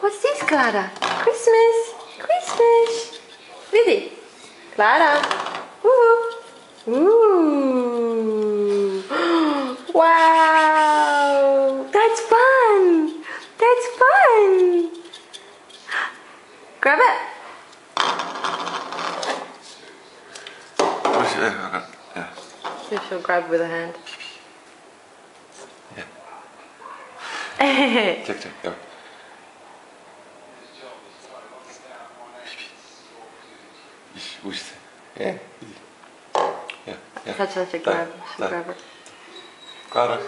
what's this, Clara? Christmas! Christmas! Really? Clara! Ooh! Ooh! Wow! That's fun! That's fun! Grab it! Yeah. See if she'll grab with her hand. Yeah. Check, go. Yeah. Yeah. Touch her, she'll grab. She'll grab it. Clara.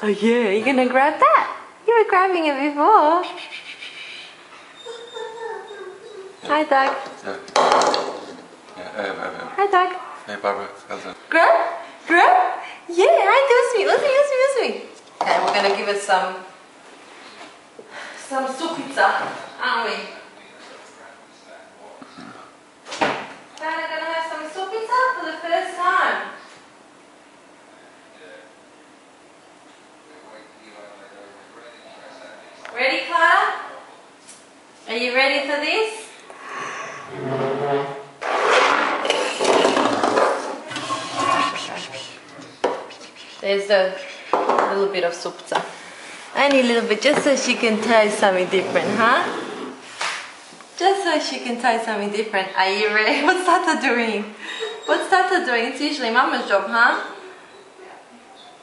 Oh yeah, you're gonna grab that? You were grabbing it before. Hi, Doug. Hi, Doug. Hey, Barbara. Grab? Yeah, hi, Usmi. Okay, we're gonna give it some supica, aren't we? We're gonna have some supica for the first time. Ready, Clara? Are you ready for this? There's a little bit of supca. Only a little bit, just so she can taste something different, huh? Just so she can taste something different. Are you ready? What's Tata doing? It's usually Mama's job, huh?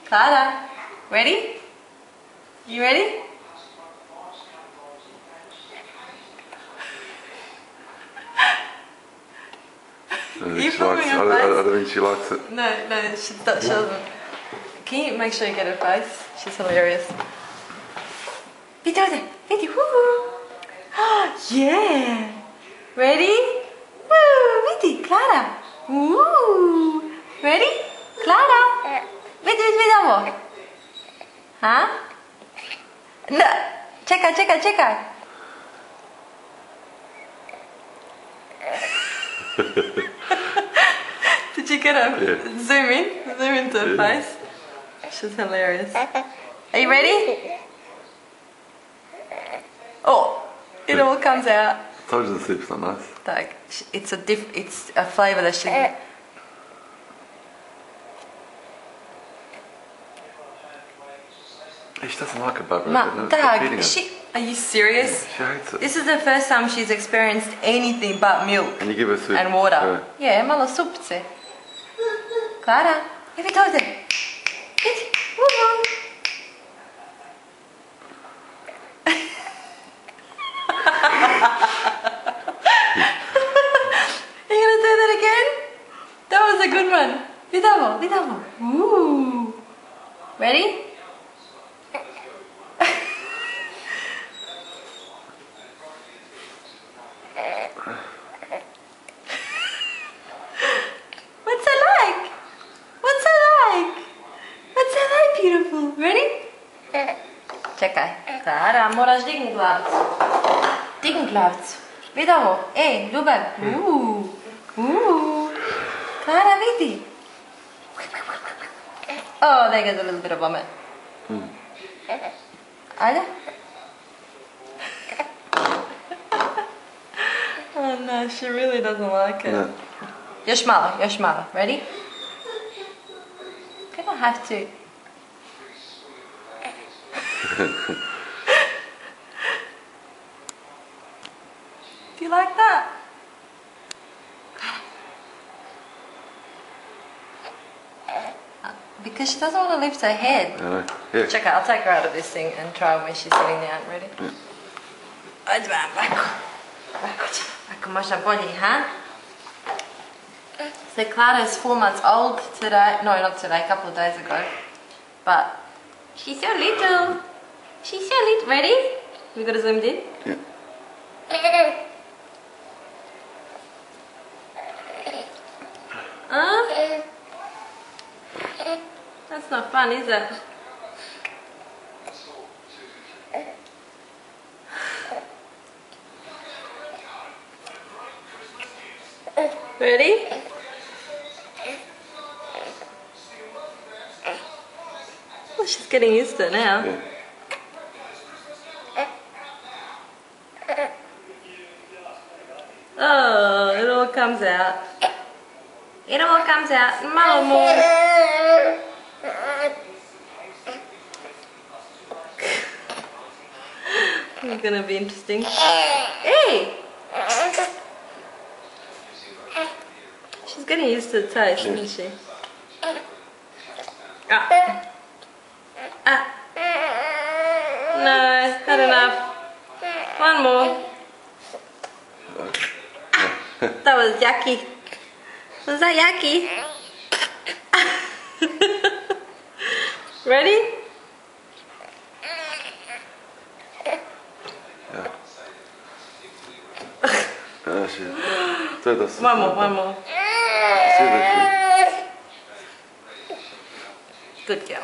Clara, ready? You ready? I don't think she likes it. No, she doesn't. Can you make sure you get her face? She's hilarious. Vidi, woo! Yeah! Ready? Woo! Vidi, Clara! Woo! Ready? Clara! Vediamo! Huh? No! Čekaj! Did you get her? Yeah. Zoom into her face. She's hilarious. Are you ready? Oh, it all comes out. Told you the soup's not nice. Like, it's a flavour that she. She doesn't like it, Barbara. Doug, are you serious? Yeah, she hates it. This is the first time she's experienced anything but milk. And you give her soup. And water. Yeah, malo supce. Clara, have you told her? Woo-hoo. Are you gonna do that again? That was a good one. Vediamo. Ooh. Ready? What's it like? Beautiful. Ready? Čekaj. Clara, moraš dignut glavicu. Vidimo. Ljubav. Clara, vidi. Oh, there goes a little bit of vomit. Ajde. Oh no, she really doesn't like it. No. Još malo. Ready? You don't have to. Do you like that? Because she doesn't want to lift her head. I know. Yeah. Check out, I'll take her out of this thing and try when she's sitting down. Ready? Ako možda bolje, huh? So Clara is 4 months old today. No, not today, a couple of days ago. But she's so little. Ready? We got to zoom in? Yeah. That's not fun, is it? Ready? Oh, she's getting used to it now. Yeah. Oh, it all comes out. It all comes out. Mama. It's gonna be interesting. Hey! She's getting used to the taste, isn't she? Ah. Ah. No, had enough. One more. That was yucky. Was that yucky? Ready? One more. Good girl.